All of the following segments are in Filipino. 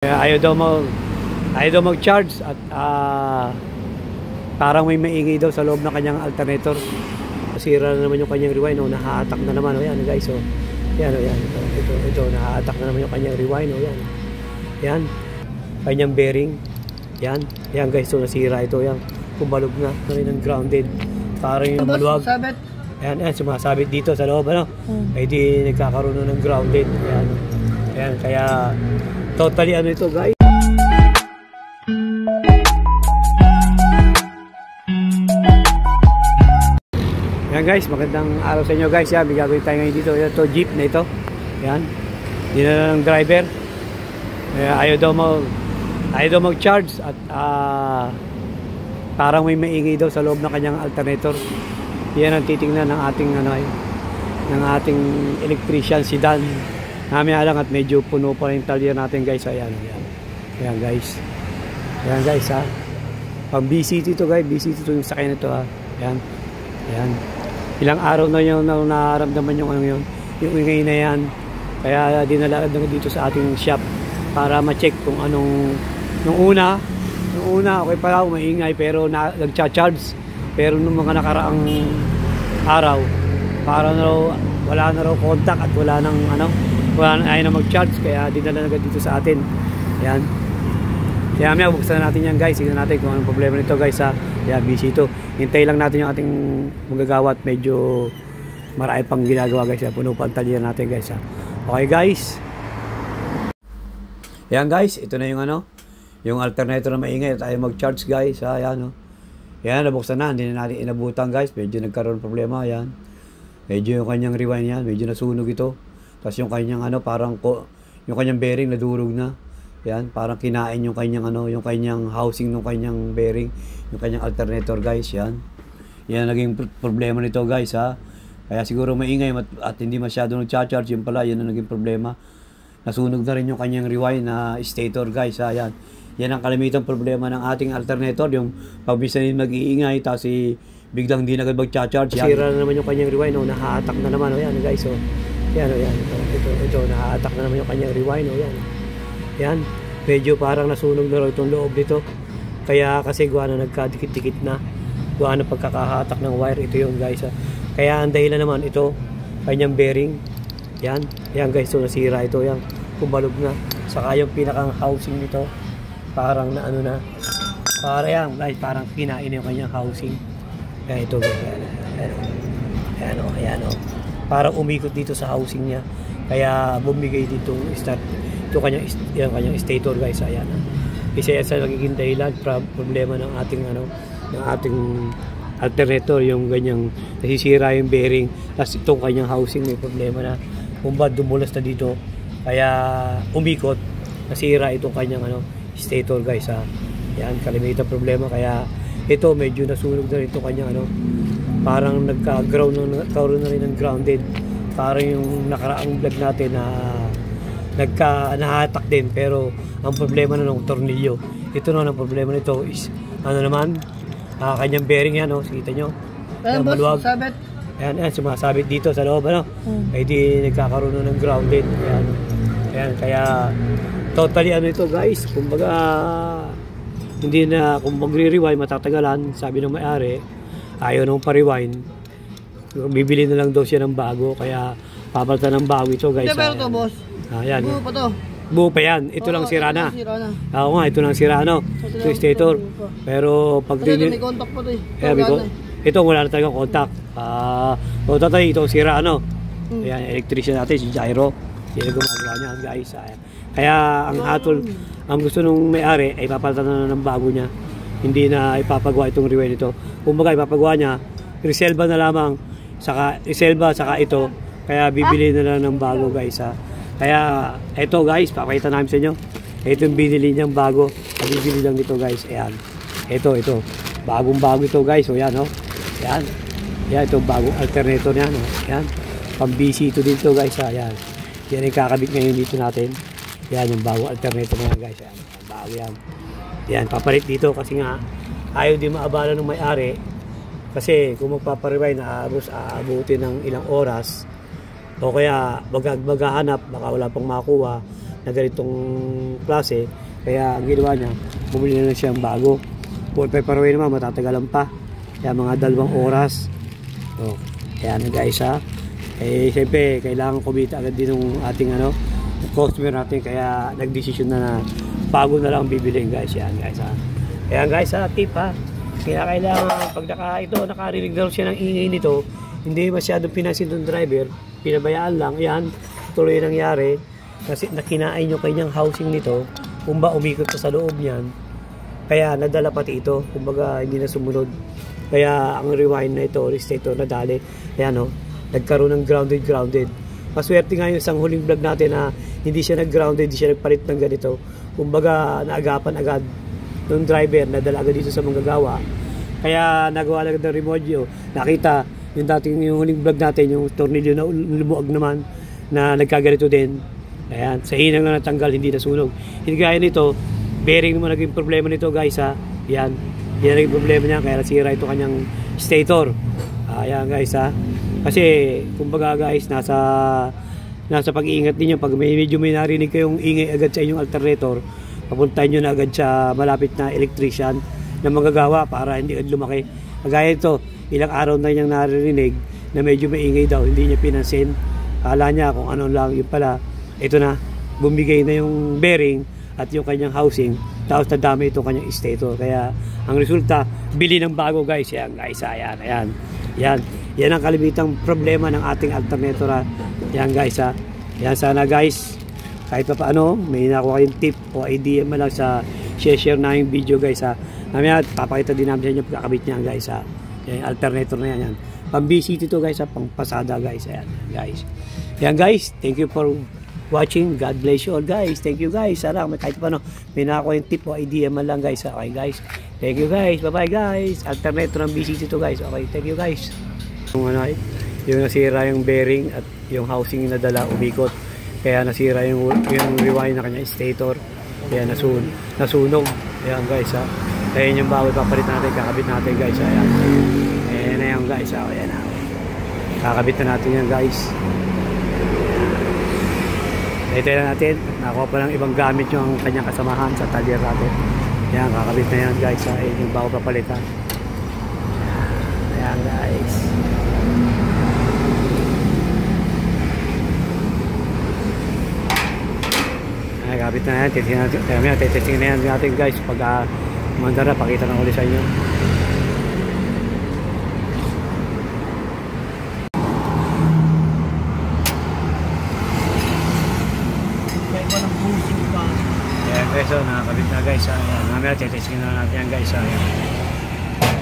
Ayaw daw mag-charge at parang may maingay daw sa loob ng kanyang alternator. Nasira na naman yung kanyang rewind, nahahatak na naman. O yan guys, yan, ito nahahatak na naman yung kanyang rewind. O yan, kanyang bearing. Yan guys, nasira ito. Yan, kumalog na rin ng grounded. Parang yung maluwag. Yan, sumasabit dito sa loob, ay di nagkakaroon ng grounded. Yan, kaya totally ito guys. Yan guys, magandang araw sa inyo guys. Yan, may gagawin tayo ngayon dito. Ito, jeep na ito. Yan, dinala ng driver. Ayaw daw mag-charge at parang may maingay daw sa loob ng kanyang alternator. Yan ang titingnan ng ating electrician, si Dan. Namaya lang at medyo puno pa rin talyer natin guys. Ayan guys. Ayan guys ha. Pang BCT ito guys. BCT ito yung sakay nito ha. Ayan. Ilang araw na yun na nararamdaman yung ingay na yan. Kaya dinala na dito sa ating shop para ma-check kung anong nung una okay pala maingay pero nagcha-charge. Pero nung mga nakaraang araw para wala na raw contact at wala ayaw na mag-charge, kaya dinala na dito sa atin. Yan. Kaya may buksan natin yan guys. Tignan natin kung anong problema nito guys ha. Yan, busy ito. Hintay lang natin yung ating magagawa at medyo marami pang ginagawa guys. Puno pa ang talyer natin guys ha. Okay guys. Yan guys, ito na yung alternator na maingay at ayaw mag-charge guys ha. Yan Yan, nabuksan na. Hindi na natin inabutan guys. Medyo nagkaroon problema. Yan. Medyo yung kanyang rewind yan. Medyo nasunog ito. Tapos yung kanyang yung kanyang bearing nadurog na. Yan, parang kinain yung kanyang yung kanyang housing ng kanyang bearing, yung kanyang alternator guys. Yan naging problema nito guys ha. Kaya siguro maingay at hindi masyado nag-charge. Yun pala, yan ang naging problema. Nasunog na rin yung kanyang rewind na stator guys ha. Yan ang kalamitang problema ng ating alternator, yung pagbisanin mag-iingay tapos biglang di na agad mag-charge. Sira na naman yung kanyang rewind, nahahatak na naman. Yan guys, yan, ito nahahatak na naman yung kanyang rewind. Yan, medyo parang nasunog na rin itong loob dito. Kaya kasi gawa na nagkadikit-dikit na, gawa na pagkakahatak ng wire. Ito yung guys Kaya ang dahilan naman ito, kanyang bearing. Yan guys, nasira ito. Yan, kumalog na. Saka yung pinakang housing nito parang parang kinain yung kanyang housing. Kaya ito guys, ayan parang umikot dito sa housing niya, kaya bumigay dito yung kanyang stator guys. Ayan isa yan sa nagiging dahilan problema ng ating alternator, yung ganyang nasisira yung bearing. Tapos itong kanyang housing may problema na kumbad dumulas na dito, kaya umikot, nasira itong kanyang stator guys ha. Yan, kalimitan problema. Kaya ito medyo nasunog na rin itong kanyang parang nagkaroon na rin ng grounded. Parang yung nakaraang vlog natin na nahatak din, pero ang problema na ng tornilyo. Ito na ang problema nito is kanyang bearing yan kita nyo. Yan, maluwag. Yan, sumasabit dito sa loob ay di nagkakaroon ng grounded. Yan, kaya totally ito guys, kumbaga hindi na, kung magre-rewind matatagalan. Sabi ng may-ari ayaw nung pa-rewind, bibili na lang daw siya ng bago, kaya papalitan ng bago ito guys. Pero to boss, yan. buo pa to. Buo pa yan, ito lang sira na. Oo nga, ito lang sira ito stator. Pero pag may contact pa to ito wala na talagang contact. Ito sira Ayan, electrician natin si Jairo. Yan ang gumagawa niya guys. Kaya ang gusto nung may-ari ay papalitan na ng bago niya. Hindi na ipapagawa itong rewind ito. Kumbaga ipapagawa niya, reselva na lamang, saka ito. Kaya bibili na lang ng bago guys ha. Kaya ito guys, papakita namin sa inyo. Ito yung binili niyang bago. Bibili lang dito guys. Ayan. Ito. Bagong bago ito guys. Yan Yan, ito bagong alternator niya Yan. Pang BC ito dito guys ha. Yan yung kakabit ngayon dito natin. Yan yung bagong alternator niya guys. Yan, bago yan. Yan, papalit dito kasi nga ayaw di maabala ng may-ari. Kasi kung magpaparewind aabutin ng ilang oras, o kaya maghahanap, baka wala pang makuha, na ganitong klase. Kaya ang ginawa niya, bumili na lang siyang bago. Full paperway naman, matatagalan pa. Kaya mga 2 oras. So, kaya na guys ha. Eh, siyempre, kailangan kumita agad din ng ating customer natin. Kaya nagdesisyon na bago na lang bibiliin guys. Yan guys ha. Kaya guys ha, tip ha. Kaya kailangan, pag nakarinig na siya ng ingay nito, hindi masyadong pinansin ng driver, pinabayaan lang. Yan, tuloy nangyari. Kasi nakinain yung kanyang housing nito, kung ba umikot pa sa loob niyan. Kaya nadala pati ito, kumbaga hindi na sumunod. Kaya ang rewind na ito, restart ito, nadali. Kaya nagkaroon ng grounded. Maswerte nga yung isang huling vlog natin na hindi siya nag-grounded, hindi siya nagpalit ng ganito. Kumbaga naagapan agad ng driver, nadala agad dito sa manggagawa. Kaya nagawa agad ng remodyo. Nakita yung huling vlog natin, yung tornilyo na lumuag naman na nagkaganito din. Ayan, sa hinang lang natanggal, hindi nasunog. Hindi gaya nito, bearing naman naging problema nito guys ha. Yan naging problema niya, kaya nasira ito kanyang stator. Ayan guys ha. Kasi kumbaga guys, nasa pag-iingat ninyo. Pag medyo may narinig kayong ingay agad sa inyong alternator, papuntahin nyo na agad sa malapit na electrician na magagawa para hindi agad lumaki. Kagaya ito, ilang araw na niyang naririnig na medyo maingay daw, hindi niya pinansin. Kala niya kung ano lang, yun pala ito na, bumigay na yung bearing at yung kanyang housing, tapos nadami itong kanyang stator. Kaya ang resulta, bili ng bago guys. Yan guys, ayan. Yan ang kalimitang problema ng ating alternator ha. Yan guys ha. Yan sana guys, kahit pa paano may nakuha kayong tip o idea man lang sa share na yung video guys ha. Mamaya papakita din namin sa inyo pagkakabit niya guys ha. Yan, alternator na yan. Pang BCT to guys ha, pang pasada guys. Ayan guys. Yan guys, thank you for watching. God bless you all guys. Thank you guys. Sana kahit paano may nakakuha yung tip o idea man lang guys. Okay guys. Thank you guys. Bye bye guys. Alternator ng BCT to guys. Okay, thank you guys. Yung nasira yung bearing at yung housing na dala umikot. Kaya nasira yung rewind na kanya stator. Kaya nasunog. Ayan guys ha. Ayan yung bago papalit natin. Kakabit natin guys. Ayan. Ayan na yan guys. Ayan na. Kakabit na natin yan guys. Ito na natin. Nakuha pa ng ibang gamit yung kanyang kasamahan sa talyer natin. Ayan. Kakabit na yan guys. Ayan yung bago papalitan. Ayan guys. Ay, kapit na yan. Testing na yan natin guys. Pag mandara, pakita na ulit sa inyo. Ayan guys, nakakabit na guys. Mamaya testing na natin yan guys.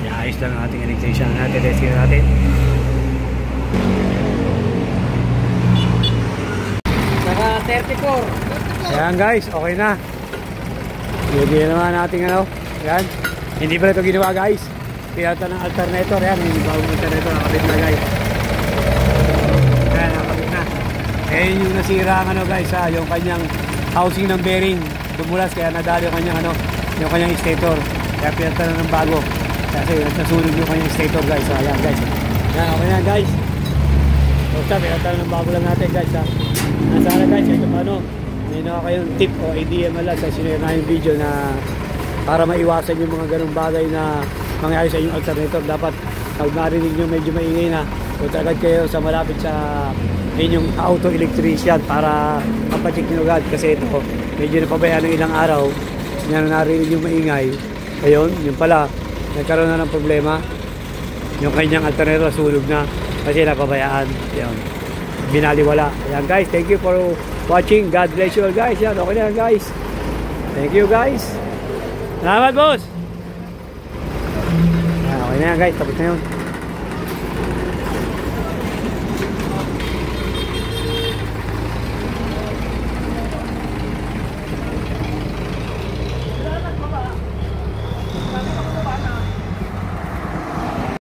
Ayos lang ang ating electrician. Testing na natin. Saka 34. Ayan guys, okay na. Bigyan naman natin Ayan. Hindi pala ito ginawa guys. Pinata ng alternator. Ayan, hindi ba ang alternator nakabit na guys. Ayan, nakabit na. Ayan yung nasira guys yung kanyang housing ng bearing. Dumulas kaya nadali yung kanyang stator. Kaya pinata na ng bago. Kasi nasunog yung kanyang stator guys. Ayan guys. Ayan, okay na guys. So, pinata na ng bago lang natin guys Nasana guys, ito paano. May kayong tip o idea mala sa sinare na yung video na para maiwasan yung mga ganung bagay na mangyari sa inyong alternator. Dapat pag narinig nyo medyo maingay na, punta agad kayo sa malapit sa inyong auto electrician para mapacheck nyo agad. Kasi ito medyo napabayaan ng ilang araw na narinig yung maingay. Ayun, yung pala nagkaroon na ng problema, yung kanyang alternator sunog na kasi napabayaan. Ayun, binaliwala. Ayan guys, thank you for watching. God bless you all guys. Yan, okay na yan guys. Thank you guys. Salamat boss. Yan, okay na yan guys. Tapos na yun.